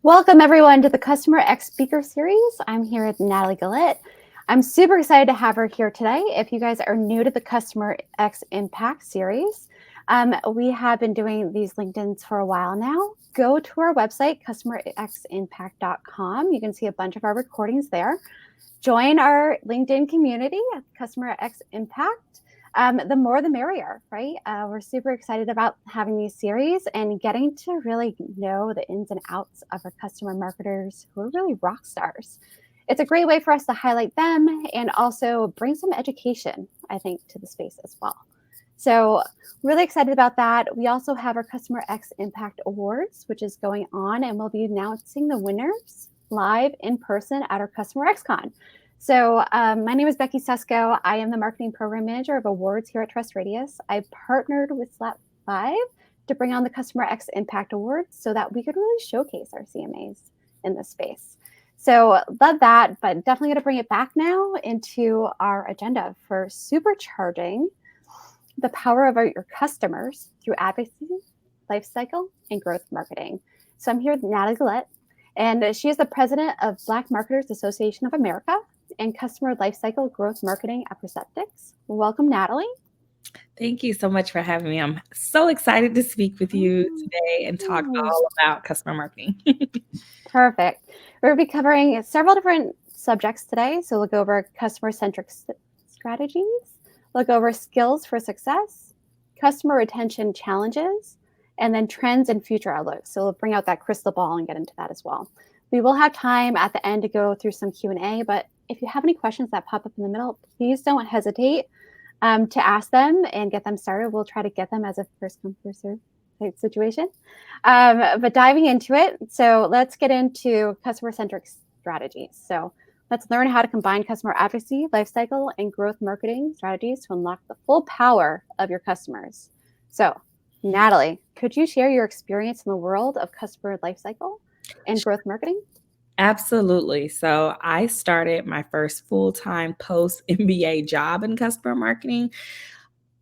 Welcome everyone to the CustomerX Speaker Series. I'm here with Natalie Gullatt. I'm super excited to have her here today. If you guys are new to the CustomerX Impact Series, we have been doing these LinkedIns for a while now. Go to our website, customerximpact.com. You can see a bunch of our recordings there. Join our LinkedIn community at CustomerX Impact. The more the merrier, right? We're super excited about having these series and getting to really know the ins and outs of our customer marketers who are really rock stars. It's a great way for us to highlight them and also bring some education, I think, to the space as well. So really excited about that. We also have our CustomerX Impact Awards, which is going on, and we'll be announcing the winners live in person at our CustomerX Con. So my name is Becky Sesko. I am the Marketing Program Manager of Awards here at Trust Radius. I partnered with Slap 5 to bring on the CustomerX Impact Awards so that we could really showcase our CMAs in this space. So love that, but definitely going to bring it back now into our agenda for supercharging the power of your customers through advocacy, lifecycle, and growth marketing. So I'm here with Natalie Gullatt, and she is the president of Black Marketers Association of America and Customer Lifecycle Growth Marketing at Perceptics. Welcome, Natalie. Thank you so much for having me. I'm so excited to speak with you today and talk all about customer marketing. Perfect. We're going to be covering several different subjects today. So we'll go over customer-centric strategies, we'll go over skills for success, customer retention challenges, and then trends and future outlooks. So we'll bring out that crystal ball and get into that as well. We will have time at the end to go through some Q&A, but if you have any questions that pop up in the middle, please don't hesitate to ask them and get them started. We'll try to get them as a first come, first serve type situation. But diving into it, so let's get into customer-centric strategies. So let's learn how to combine customer advocacy, lifecycle, and growth marketing strategies to unlock the full power of your customers. So Natalie, could you share your experience in the world of customer lifecycle and growth marketing? Absolutely. So I started my first full-time post-MBA job in customer marketing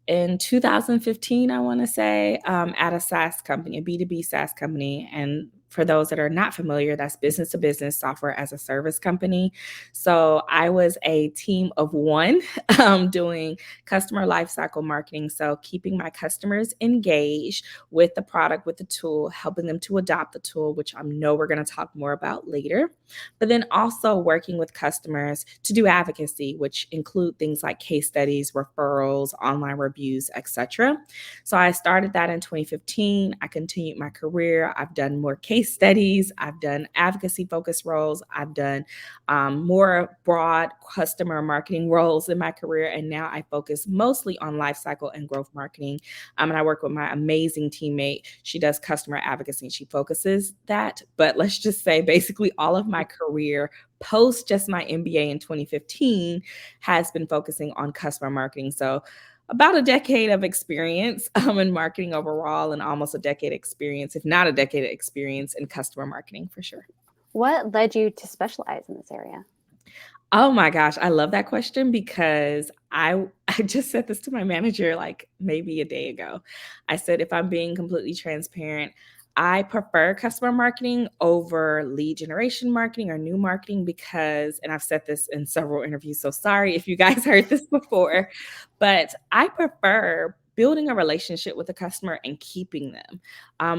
in 2015, I want to say, at a SaaS company, a B2B SaaS company. And for those that are not familiar, that's business to business software as a service company. So I was a team of one doing customer lifecycle marketing. So keeping my customers engaged with the product, with the tool, helping them to adopt the tool, which I know we're going to talk more about later. But then also working with customers to do advocacy, which include things like case studies, referrals, online reviews, etc. So I started that in 2015. I continued my career. I've done more case studies. I've done advocacy focused roles. I've done more broad customer marketing roles in my career. And now I focus mostly on life cycle and growth marketing. And I work with my amazing teammate. She does customer advocacy and she focuses that. But let's just say basically all of my career post just my MBA in 2015 has been focusing on customer marketing. So about a decade of experience in marketing overall and almost a decade experience, if not a decade of experience in customer marketing for sure. What led you to specialize in this area? Oh my gosh, I love that question because I just said this to my manager like maybe a day ago. I said, if I'm being completely transparent, I prefer customer marketing over lead generation marketing or new marketing because, and I've said this in several interviews, so sorry if you guys heard this before, but I prefer building a relationship with the customer and keeping them.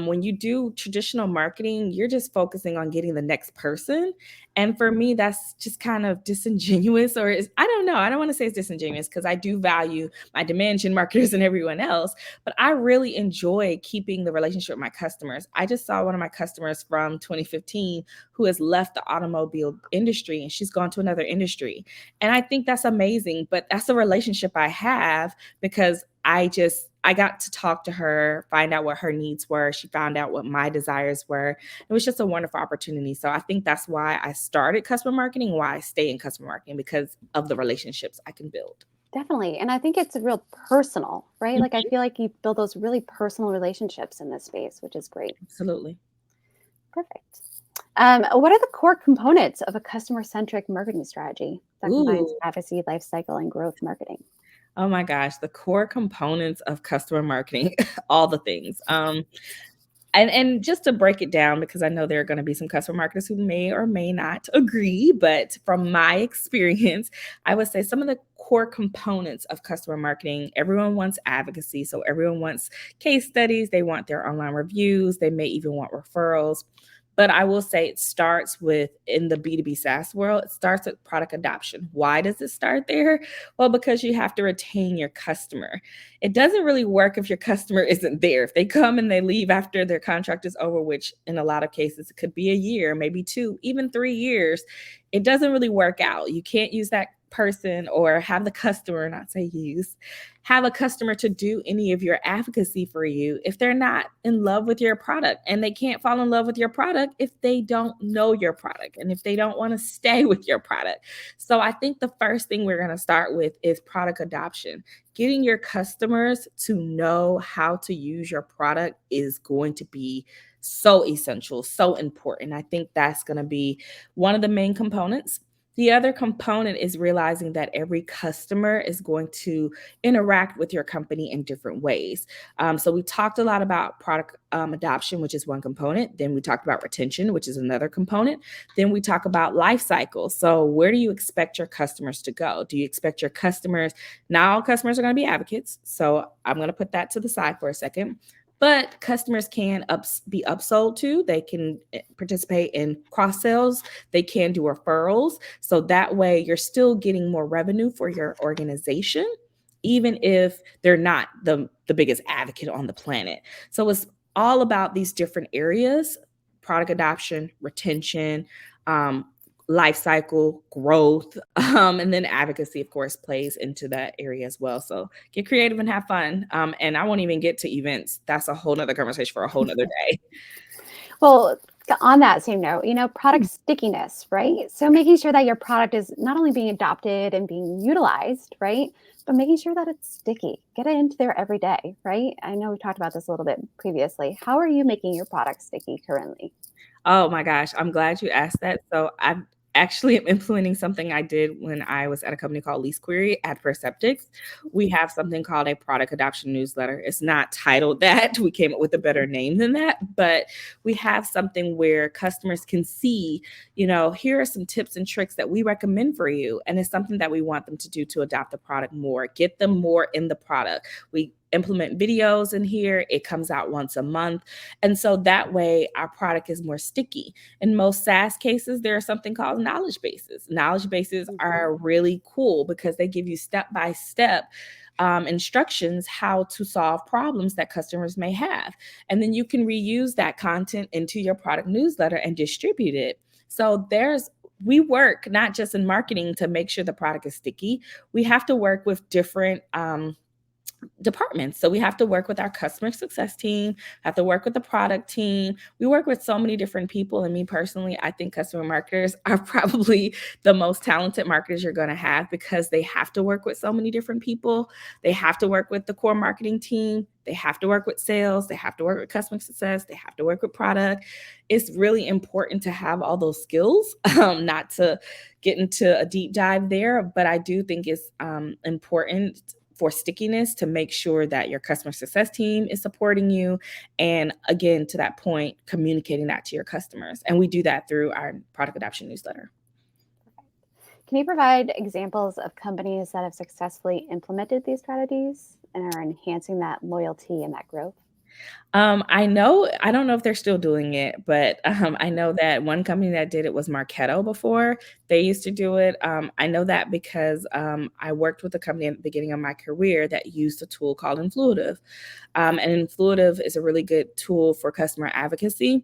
When you do traditional marketing, you're just focusing on getting the next person. And for me, that's just kind of disingenuous, or I don't know. I don't want to say it's disingenuous because I do value my demand gen marketers and everyone else, but I really enjoy keeping the relationship with my customers. I just saw one of my customers from 2015 who has left the automobile industry and she's gone to another industry. And I think that's amazing, but that's a relationship I have because I got to talk to her, find out what her needs were. She found out what my desires were. It was just a wonderful opportunity. So I think that's why I started customer marketing, why I stay in customer marketing, because of the relationships I can build. Definitely. And I think it's real personal, right? Like I feel like you build those really personal relationships in this space, which is great. Absolutely. Perfect. What are the core components of a customer-centric marketing strategy that combines advocacy, life cycle, and growth marketing? Oh my gosh, the core components of customer marketing, all the things. And just to break it down, because I know there are going to be some customer marketers who may or may not agree, but from my experience, I would say some of the core components of customer marketing, everyone wants advocacy. So everyone wants case studies, they want their online reviews, they may even want referrals. But I will say it starts with, in the B2B SaaS world, it starts with product adoption. Why does it start there? Well, because you have to retain your customer. It doesn't really work if your customer isn't there. If they come and they leave after their contract is over, which in a lot of cases it could be a year, maybe 2, even 3 years, it doesn't really work out. You can't use that person or have the customer, not say use, have a customer to do any of your advocacy for you if they're not in love with your product. And they can't fall in love with your product if they don't know your product and if they don't want to stay with your product. So I think the first thing we're going to start with is product adoption. Getting your customers to know how to use your product is going to be so essential, so important. I think that's going to be one of the main components. The other component is realizing that every customer is going to interact with your company in different ways. So we talked a lot about product adoption, which is one component. Then we talked about retention, which is another component. Then we talk about life cycle. So where do you expect your customers to go? Do you expect your customers, not all customers are going to be advocates. So I'm going to put that to the side for a second. But customers can be upsold to. They can participate in cross sales. They can do referrals. So that way you're still getting more revenue for your organization, even if they're not the biggest advocate on the planet. So it's all about these different areas: product adoption, retention, life cycle, growth, and then advocacy, of course, plays into that area as well. So get creative and have fun. And I won't even get to events. That's a whole nother conversation for a whole nother day. Well, on that same note, product stickiness, right? So making sure that your product is not only being adopted and being utilized, right, but making sure that it's sticky. Get it into there every day, right? I know we talked about this a little bit previously. How are you making your product sticky currently? Oh my gosh, I'm glad you asked that. So I actually am implementing something I did when I was at a company called Lease Query at Perceptics. We have something called a product adoption newsletter. It's not titled that. We came up with a better name than that, but we have something where customers can see, here are some tips and tricks that we recommend for you. And it's something that we want them to do to adopt the product more, get them more in the product. We implement videos in here. It comes out once a month. And so that way our product is more sticky. In most SaaS cases, there is something called knowledge bases. Knowledge bases are really cool because they give you step-by-step instructions how to solve problems that customers may have. And then you can reuse that content into your product newsletter and distribute it. So we work not just in marketing to make sure the product is sticky. We have to work with different departments. So we have to work with our customer success team, have to work with the product team. We work with so many different people. And me personally, I think customer marketers are probably the most talented marketers you're going to have because they have to work with so many different people. They have to work with the core marketing team. They have to work with sales. They have to work with customer success. They have to work with product. It's really important to have all those skills, not to get into a deep dive there, but I do think it's important for stickiness to make sure that your customer success team is supporting you. And again, to that point, communicating that to your customers. And we do that through our product adoption newsletter. Can you provide examples of companies that have successfully implemented these strategies and are enhancing that loyalty and that growth? I don't know if they're still doing it, but I know that one company that did it was Marketo before. They used to do it. I know that because I worked with a company at the beginning of my career that used a tool called Influitive. And Influitive is a really good tool for customer advocacy.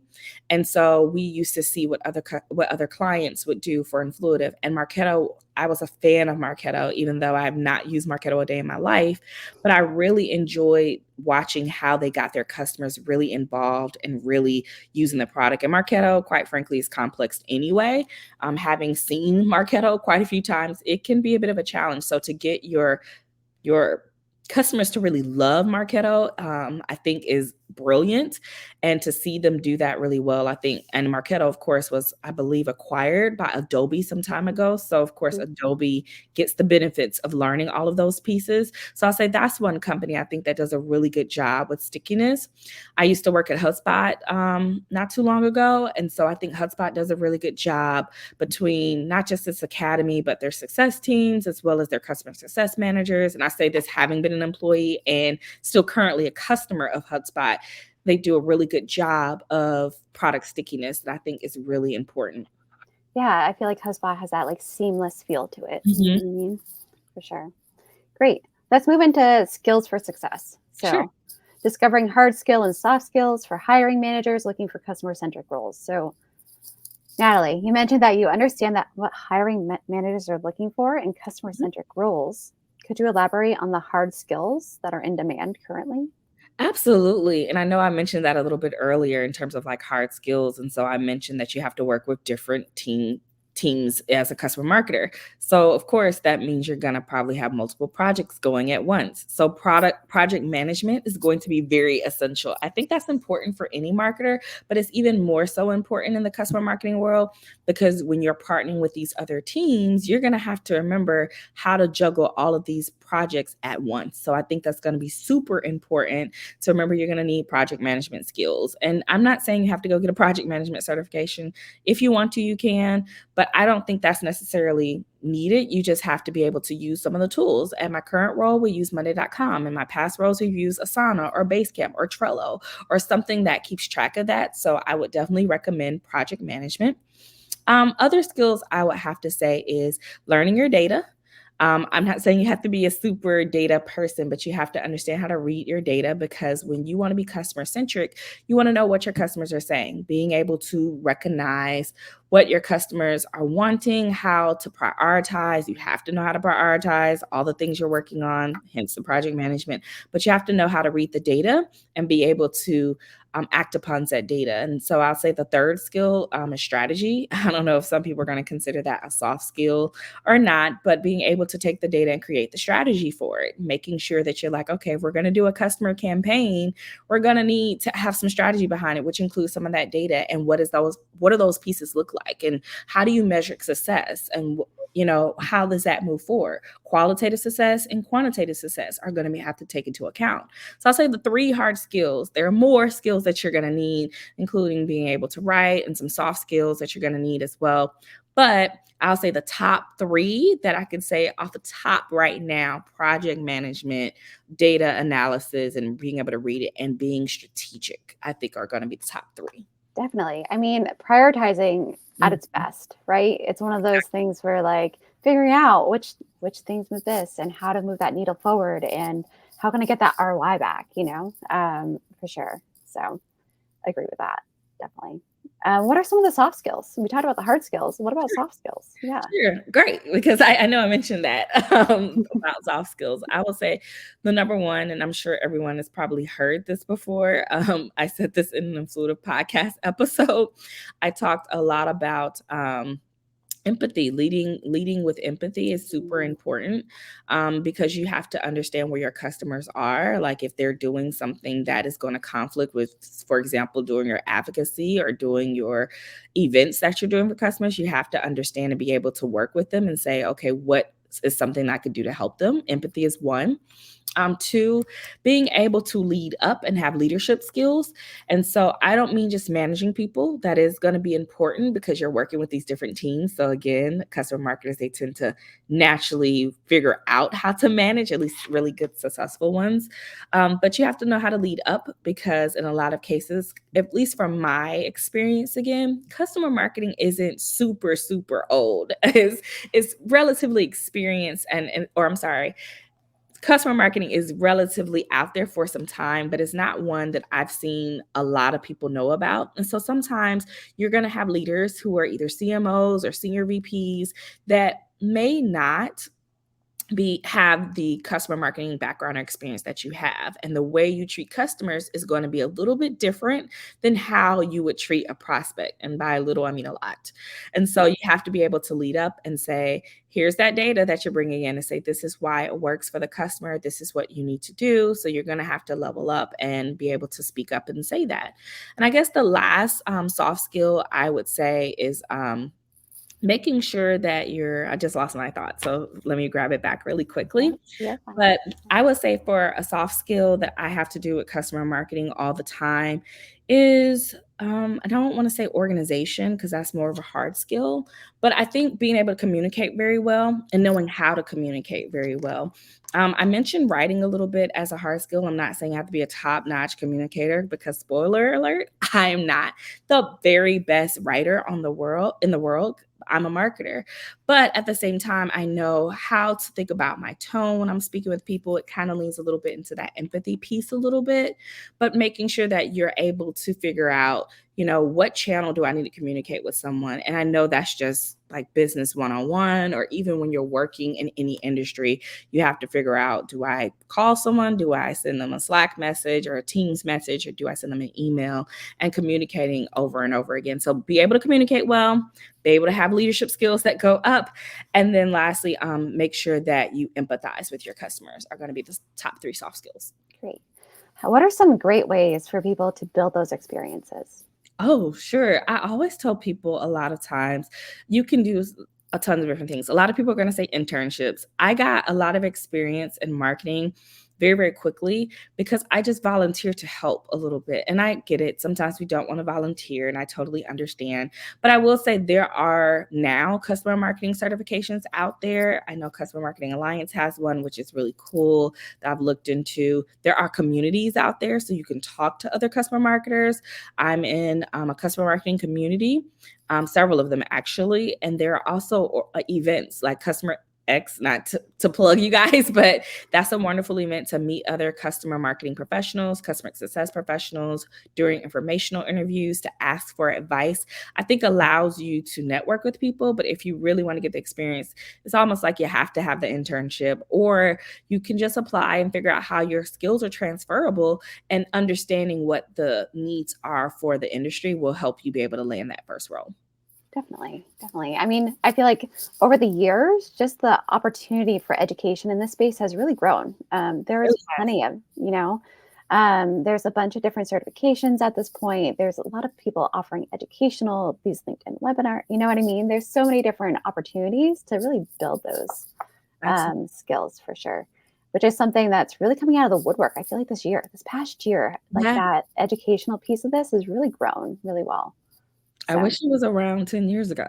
And so we used to see what other clients would do for Influitive. And Marketo, I was a fan of Marketo, even though I have not used Marketo a day in my life. But I really enjoyed watching how they got their customers really involved and really using the product. And Marketo, quite frankly, is complex anyway. Having seen Marketo quite a few times, it can be a bit of a challenge. So to get your customers to really love Marketo, I think is brilliant. And to see them do that really well, I think, and Marketo, of course, was, I believe, acquired by Adobe some time ago. So, of course, Adobe gets the benefits of learning all of those pieces. So I'll say that's one company I think that does a really good job with stickiness. I used to work at HubSpot not too long ago. And so I think HubSpot does a really good job between not just its academy, but their success teams, as well as their customer success managers. And I say this having been an employee and still currently a customer of HubSpot. They do a really good job of product stickiness that I think is really important. Yeah, I feel like HubSpot has that like seamless feel to it. Mm-hmm. You know what I mean? For sure. Great. Let's move into skills for success. So Sure. discovering hard skill and soft skills for hiring managers looking for customer-centric roles. So Natalie, you mentioned that you understand that what hiring managers are looking for in customer-centric roles. Could you elaborate on the hard skills that are in demand currently? Absolutely. And I know I mentioned that a little bit earlier in terms of like hard skills. And so I mentioned that you have to work with different teams as a customer marketer. So of course that means you're going to probably have multiple projects going at once. So project management is going to be very essential. I think that's important for any marketer, but it's even more so important in the customer marketing world, because when you're partnering with these other teams, you're going to have to remember how to juggle all of these projects at once. So I think that's going to be super important to remember. You're going to need project management skills. And I'm not saying you have to go get a project management certification. If you want to, you can, but I don't think that's necessarily needed. You just have to be able to use some of the tools. At my current role, we use Monday.com. In my past roles, we use Asana or Basecamp or Trello or something that keeps track of that. So I would definitely recommend project management. Other skills I would have to say is learning your data. I'm not saying you have to be a super data person, but you have to understand how to read your data, because when you want to be customer centric, you want to know what your customers are saying, being able to recognize what your customers are wanting, how to prioritize. You have to know how to prioritize all the things you're working on, hence the project management, but you have to know how to read the data and be able to act upon that data. And so I'll say the third skill is strategy. I don't know if some people are going to consider that a soft skill or not, but being able to take the data and create the strategy for it, making sure that you're like, okay, if we're going to do a customer campaign, we're going to need to have some strategy behind it, which includes some of that data. And what do those pieces look like? And how do you measure success? And how does that move forward? Qualitative success and quantitative success are going to have to take into account. So I'll say the three hard skills. There are more skills that you're going to need, including being able to write, and some soft skills that you're going to need as well. But I'll say the top three that I can say off the top right now: project management, data analysis, and being able to read it, and being strategic, I think are going to be the top three. Definitely. I mean, prioritizing at its best, right? It's one of those things where like figuring out which things move this and how to move that needle forward and how can I get that ROI back, for sure. So I agree with that. Definitely. What are some of the soft skills? We talked about the hard skills. What about soft skills? Yeah. Sure. Great. Because I know I mentioned that about soft skills. I will say the number one, and I'm sure everyone has probably heard this before. I said this in an Intuitive podcast episode. I talked a lot about empathy. Leading with empathy is super important, because you have to understand where your customers are. Like if they're doing something that is going to conflict with, for example, doing your advocacy or doing your events that you're doing for customers, you have to understand and be able to work with them and say, okay, what is something I could do to help them? Empathy is one. Two, being able to lead up and have leadership skills. And so I don't mean just managing people. That is going to be important because you're working with these different teams. So again, customer marketers, they tend to naturally figure out how to manage, at least really good, successful ones. But you have to know how to lead up, because in a lot of cases, at least from my experience, again, customer marketing isn't super, super old. It's relatively experienced customer marketing is relatively out there for some time, but it's not one that I've seen a lot of people know about. And so sometimes you're going to have leaders who are either CMOs or senior VPs that may not have the customer marketing background or experience that you have. And the way you treat customers is going to be a little bit different than how you would treat a prospect. And by a little, I mean a lot. And so you have to be able to lead up and say, here's that data that you're bringing in, and say, this is why it works for the customer. This is what you need to do. So you're going to have to level up and be able to speak up and say that. And I guess the last soft skill I would say is making sure that I just lost my thought. So let me grab it back really quickly. You're fine. But I would say for a soft skill that I have to do with customer marketing all the time is, I don't want to say organization because that's more of a hard skill, but I think being able to communicate very well and knowing how to communicate very well. I mentioned writing a little bit as a hard skill. I'm not saying I have to be a top-notch communicator because, spoiler alert, I am not the very best writer in the world. I'm a marketer. But at the same time, I know how to think about my tone when I'm speaking with people. It kind of leans a little bit into that empathy piece a little bit, but making sure that you're able to figure out, what channel do I need to communicate with someone? And I know that's just like business one-on-one, or even when you're working in any industry, you have to figure out, do I call someone? Do I send them a Slack message or a Teams message, or do I send them an email? And communicating over and over again. So be able to communicate well, be able to have leadership skills that go up. And then lastly, make sure that you empathize with your customers are going to be the top 3 soft skills. Great. What are some great ways for people to build those experiences? Oh, sure. I always tell people a lot of times you can do a ton of different things. A lot of people are going to say internships. I got a lot of experience in marketing very, very quickly because I just volunteered to help a little bit. And I get it. Sometimes we don't want to volunteer, and I totally understand. But I will say there are now customer marketing certifications out there. I know Customer Marketing Alliance has one, which is really cool that I've looked into. There are communities out there so you can talk to other customer marketers. I'm in a customer marketing community, several of them actually. And there are also events like CustomerX, not to plug you guys, but that's a wonderful event to meet other customer marketing professionals, customer success professionals during informational interviews, to ask for advice. I think allows you to network with people, but if you really want to get the experience, it's almost like you have to have the internship, or you can just apply and figure out how your skills are transferable, and understanding what the needs are for the industry will help you be able to land that first role. Definitely. I mean, I feel like over the years, just the opportunity for education in this space has really grown. There's plenty of, there's a bunch of different certifications at this point. There's a lot of people offering these LinkedIn webinar, you know what I mean? There's so many different opportunities to really build those skills for sure, which is something that's really coming out of the woodwork. I feel like this past year, that educational piece of this has really grown really well. I wish it was around 10 years ago.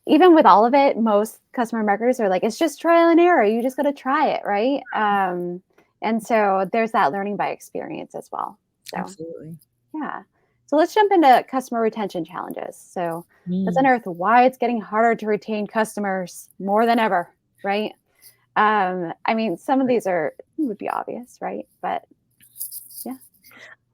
Even with all of it, most customer marketers are like, it's just trial and error. You just got to try it, right? And so there's that learning by experience as well. So, absolutely. Yeah. So let's jump into customer retention challenges. So let's unearth why it's getting harder to retain customers more than ever, right? I mean, some of these would be obvious, right? But yeah.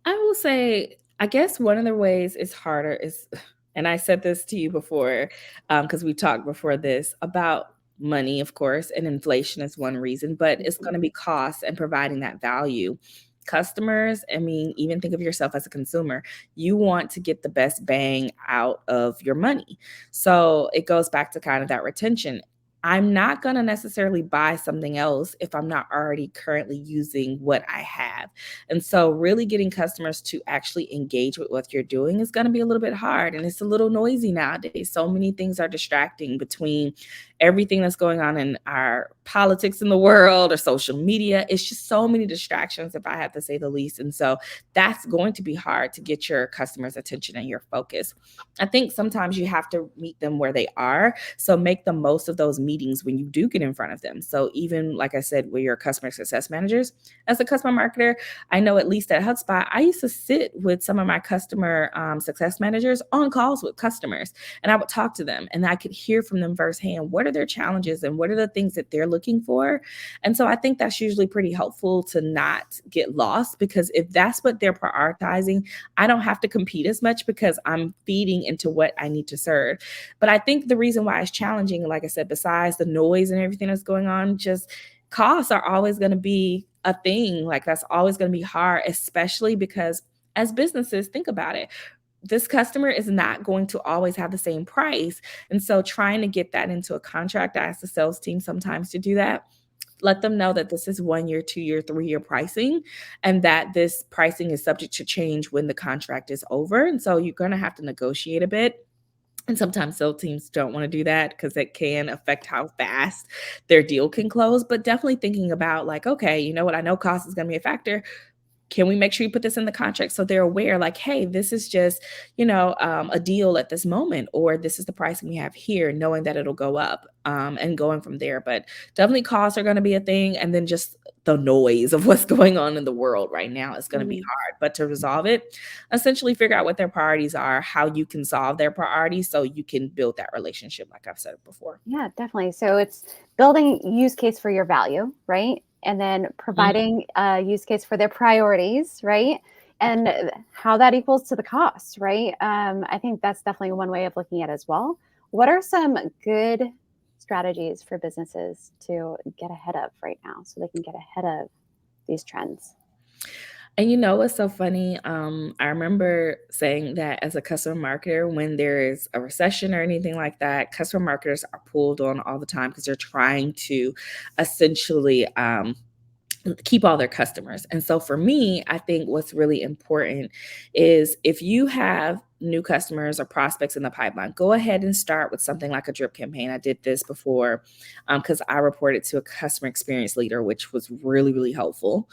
I will say, I guess one of the ways it's harder is, and I said this to you before, because we talked before this about money, of course, and inflation is one reason, but it's going to be cost and providing that value. Customers, I mean, even think of yourself as a consumer. You want to get the best bang out of your money. So it goes back to kind of that retention. I'm not going to necessarily buy something else if I'm not already currently using what I have. And so really getting customers to actually engage with what you're doing is going to be a little bit hard. And it's a little noisy nowadays. So many things are distracting between everything that's going on in our politics in the world or social media. It's just so many distractions, if I have to say the least. And so that's going to be hard to get your customers' attention and your focus. I think sometimes you have to meet them where they are. So make the most of those meetings when you do get in front of them. So even like I said, with your customer success managers, as a customer marketer, I know at least at HubSpot, I used to sit with some of my customer success managers on calls with customers, and I would talk to them and I could hear from them firsthand, what are are their challenges and what are the things that they're looking for. And so I think that's usually pretty helpful to not get lost, because if that's what they're prioritizing, I don't have to compete as much because I'm feeding into what I need to serve. But I think the reason why it's challenging, like I said, besides the noise and everything that's going on, just costs are always going to be a thing. Like that's always going to be hard, especially because as businesses, think about it. This customer is not going to always have the same price. And so trying to get that into a contract, I ask the sales team sometimes to do that. Let them know that this is 1 year, 2 year, 3 year pricing, and that this pricing is subject to change when the contract is over. And so you're going to have to negotiate a bit. And sometimes sales teams don't want to do that because it can affect how fast their deal can close. But definitely thinking about like, okay, you know what? I know cost is going to be a factor. Can we make sure you put this in the contract so they're aware, like, hey, this is just, a deal at this moment, or this is the pricing we have here, knowing that it'll go up, and going from there. But definitely costs are going to be a thing. And then just the noise of what's going on in the world right now is going to be hard. But to resolve it, essentially figure out what their priorities are, how you can solve their priorities so you can build that relationship, like I've said before. Yeah, definitely. So it's building use case for your value, right? And then providing a use case for their priorities, right? And how that equals to the cost, right? I think that's definitely one way of looking at it as well. What are some good strategies for businesses to get ahead of right now so they can get ahead of these trends? And you know what's so funny? I remember saying that as a customer marketer, when there is a recession or anything like that, customer marketers are pulled on all the time because they're trying to essentially keep all their customers. And so for me, I think what's really important is if you have new customers or prospects in the pipeline, go ahead and start with something like a drip campaign. I did this before because I reported to a customer experience leader, which was really, really helpful.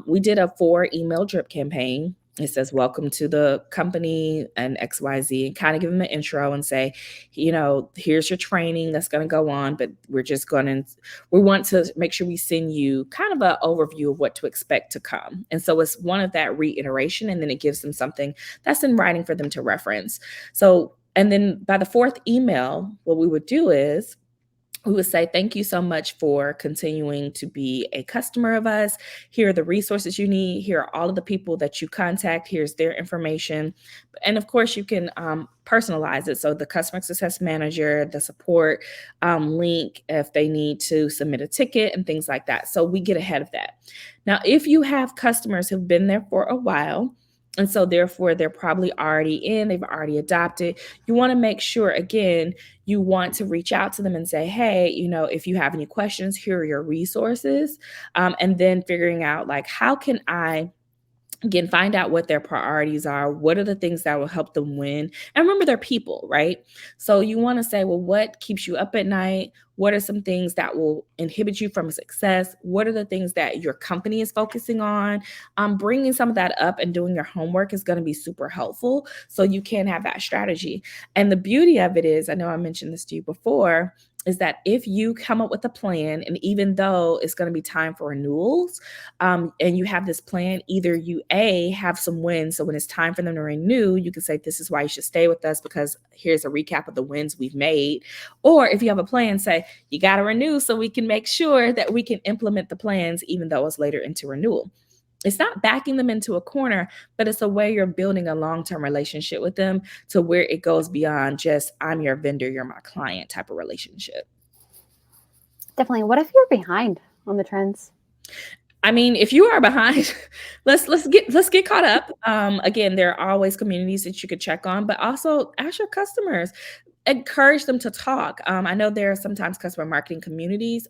We did a 4 email drip campaign. It says, welcome to the company and XYZ, and kind of give them an intro and say, here's your training that's going to go on, but we want to make sure we send you kind of an overview of what to expect to come. And so it's one of that reiteration, and then it gives them something that's in writing for them to reference. So, and then by the 4th email, what we would do is we would say, thank you so much for continuing to be a customer of us. Here are the resources you need. Here are all of the people that you contact. Here's their information. And of course, you can personalize it. So the customer success manager, the support link, if they need to submit a ticket and things like that. So we get ahead of that. Now, if you have customers who've been there for a while, and so therefore they're probably already in, they've already adopted, you want to make sure, again, you want to reach out to them and say, hey, if you have any questions, here are your resources. And then figuring out like, how can I, again, find out what their priorities are. What are the things that will help them win? And remember, they're people, right? So you want to say, well, what keeps you up at night? What are some things that will inhibit you from success? What are the things that your company is focusing on? Bringing some of that up and doing your homework is going to be super helpful so you can have that strategy. And the beauty of it is, I know I mentioned this to you before, is that if you come up with a plan, and even though it's going to be time for renewals, and you have this plan, either you have some wins. So when it's time for them to renew, you can say, this is why you should stay with us, because here's a recap of the wins we've made. Or if you have a plan, say, you got to renew so we can make sure that we can implement the plans, even though it's later into renewal. It's not backing them into a corner, but it's a way you're building a long-term relationship with them to where it goes beyond just, I'm your vendor, you're my client type of relationship. Definitely. What if you're behind on the trends? I mean, if you are behind, let's get caught up. Again, there are always communities that you could check on, but also ask your customers, encourage them to talk. I know there are sometimes customer communities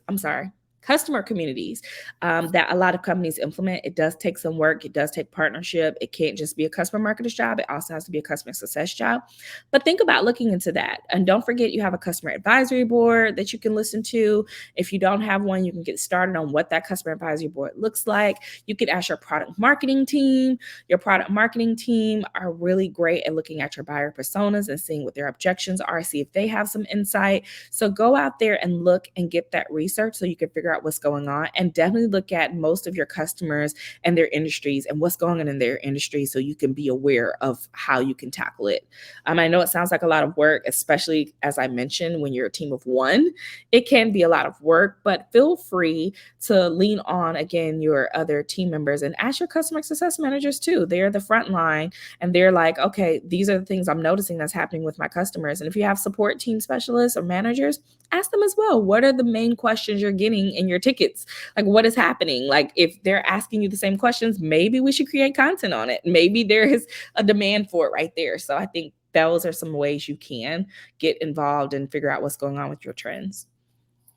that a lot of companies implement. It does take some work. It does take partnership. It can't just be a customer marketer's job. It also has to be a customer success job. But think about looking into that. And don't forget, you have a customer advisory board that you can listen to. If you don't have one, you can get started on what that customer advisory board looks like. You could ask your product marketing team. Your product marketing team are really great at looking at your buyer personas and seeing what their objections are, see if they have some insight. So go out there and look and get that research so you can figure figure out what's going on, and definitely look at most of your customers and their industries and what's going on in their industry so you can be aware of how you can tackle it. I know it sounds like a lot of work, especially as I mentioned, when you're a team of one, it can be a lot of work, but feel free to lean on, again, your other team members and ask your customer success managers too. They're the front line and they're like, okay, these are the things I'm noticing that's happening with my customers. And if you have support team specialists or managers, ask them as well. What are the main questions you're getting in your tickets? Like, what is happening? Like, if they're asking you the same questions, maybe we should create content on it. Maybe there is a demand for it right there. So I think those are some ways you can get involved and figure out what's going on with your trends.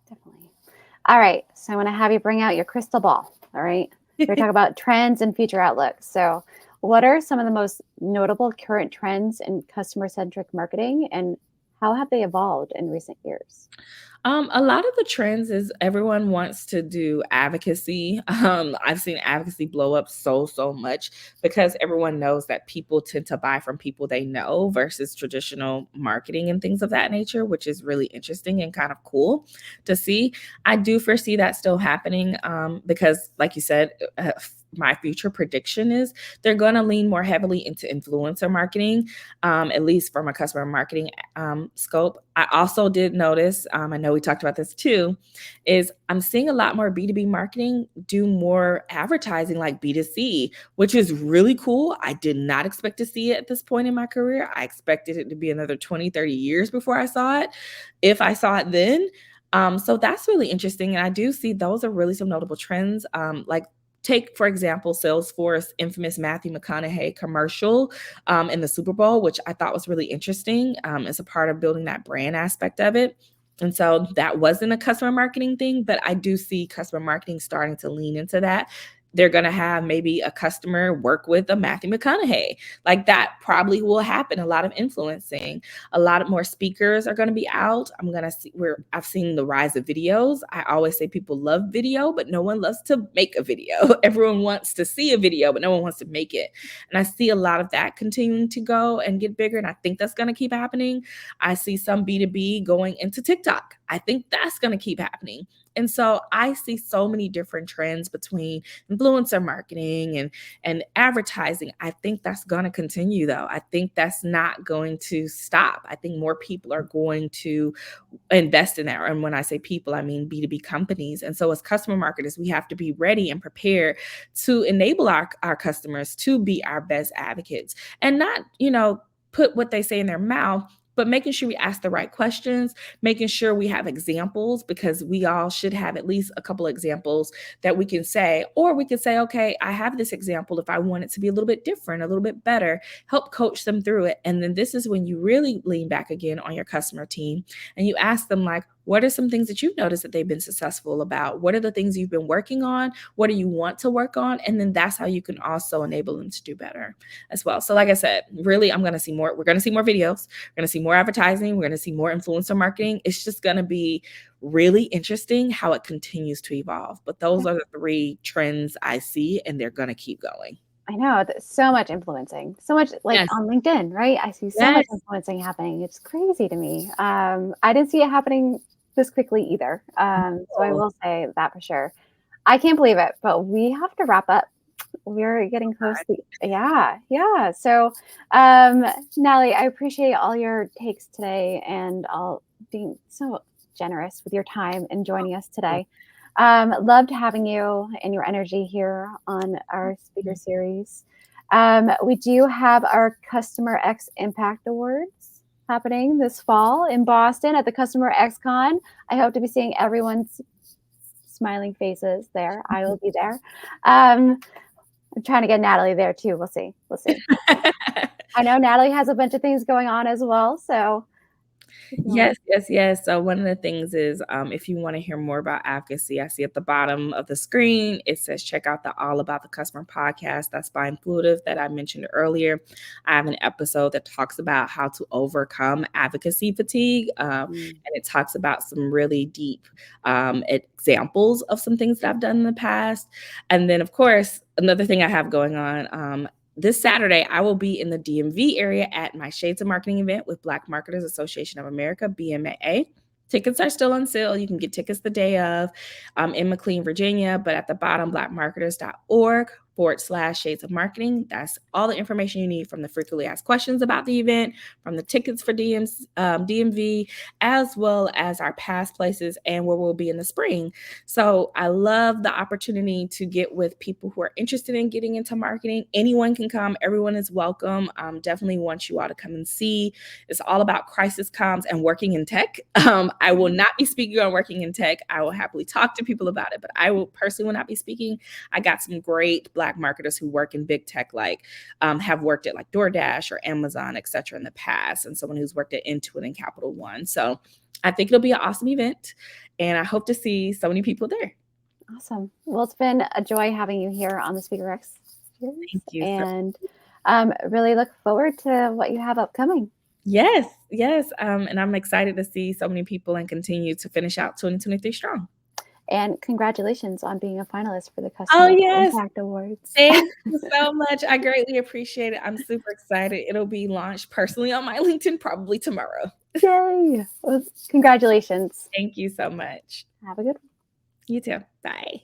Definitely. All right. So I want to have you bring out your crystal ball. All right. We're talking about trends and future outlook. So what are some of the most notable current trends in customer-centric marketing, and how have they evolved in recent years? A lot of the trends is everyone wants to do advocacy. I've seen advocacy blow up so much because everyone knows that people tend to buy from people they know versus traditional marketing and things of that nature, which is really interesting and kind of cool to see. I do foresee that still happening because, like you said, my future prediction is they're going to lean more heavily into influencer marketing, at least from a customer marketing scope. I also did notice, I know we talked about this too, is I'm seeing a lot more B2B marketing do more advertising like B2C, which is really cool. I did not expect to see it at this point in my career. I expected it to be another 20, 30 years before I saw it, if I saw it then. So that's really interesting. And I do see those are really some notable trends. Like, take, for example, Salesforce infamous Matthew McConaughey commercial in the Super Bowl, which I thought was really interesting as a part of building that brand aspect of it. And so that wasn't a customer marketing thing, but I do see customer marketing starting to lean into that. They're going to have maybe a customer work with a Matthew McConaughey. Like, that probably will happen. A lot of influencing, a lot of more speakers are going to be out. I'm going to see where I've seen the rise of videos. I always say people love video, but no one loves to make a video. Everyone wants to see a video, but no one wants to make it. And I see a lot of that continuing to go and get bigger. And I think that's going to keep happening. I see some B2B going into TikTok. I think that's going to keep happening. And so I see so many different trends between influencer marketing and advertising. I think that's going to continue, though. I think that's not going to stop. I think more people are going to invest in that. And when I say people, I mean B2B companies. And so as customer marketers, we have to be ready and prepared to enable our customers to be our best advocates and not, put what they say in their mouth, but making sure we ask the right questions, making sure we have examples, because we all should have at least a couple of examples that we can say, or we could say, okay, I have this example. If I want it to be a little bit different, a little bit better, help coach them through it. And then this is when you really lean back again on your customer team and you ask them, like, what are some things that you've noticed that they've been successful about? What are the things you've been working on? What do you want to work on? And then that's how you can also enable them to do better as well. So like I said, really, we're going to see more videos. We're going to see more advertising. We're going to see more influencer marketing. It's just going to be really interesting how it continues to evolve. But those are the three trends I see, and they're going to keep going. I know, so much influencing, so much Yes. on LinkedIn, right? I see so much influencing happening. It's crazy to me. I didn't see it happening this quickly either. So I will say that for sure. I can't believe it, but we have to wrap up. We're getting close to, yeah. So, Natalie, I appreciate all your takes today and all being so generous with your time and joining us today. Loved having you and your energy here on our speaker series. We do have our CustomerX Impact Awards happening this fall in Boston at the CustomerX Con. I hope to be seeing everyone's smiling faces there. I will be there. I'm trying to get Natalie there too. We'll see. I know Natalie has a bunch of things going on as well. So Yes. So one of the things is if you want to hear more about advocacy, I see at the bottom of the screen, it says check out the All About the Customer podcast. That's by Intuitive that I mentioned earlier. I have an episode that talks about how to overcome advocacy fatigue. And it talks about some really deep examples of some things that I've done in the past. And then, of course, another thing I have going on, this Saturday, I will be in the DMV area at my Shades of Marketing event with Black Marketers Association of America, BMAA. Tickets are still on sale. You can get tickets the day of in McLean, Virginia, but at the bottom, blackmarketers.org/shades of marketing. That's all the information you need, from the frequently asked questions about the event, from the tickets for DMV, as well as our past places and where we'll be in the spring. So I love the opportunity to get with people who are interested in getting into marketing. Anyone can come. Everyone is welcome. Definitely want you all to come and see. It's all about crisis comms and working in tech. I will not be speaking on working in tech. I will happily talk to people about it, but I will personally not be speaking. I got some great Black marketers who work in big tech, like have worked at like DoorDash or Amazon, et cetera, in the past, and someone who's worked at Intuit and Capital One. So I think it'll be an awesome event, and I hope to see so many people there. Awesome. Well, it's been a joy having you here on the SpeakerX series. Thank you. And really look forward to what you have upcoming. Yes. And I'm excited to see so many people and continue to finish out 2023 strong. And congratulations on being a finalist for the Customer Impact Awards. Thank you so much. I greatly appreciate it. I'm super excited. It'll be launched personally on my LinkedIn probably tomorrow. Yay. Well, congratulations. Thank you so much. Have a good one. You too. Bye.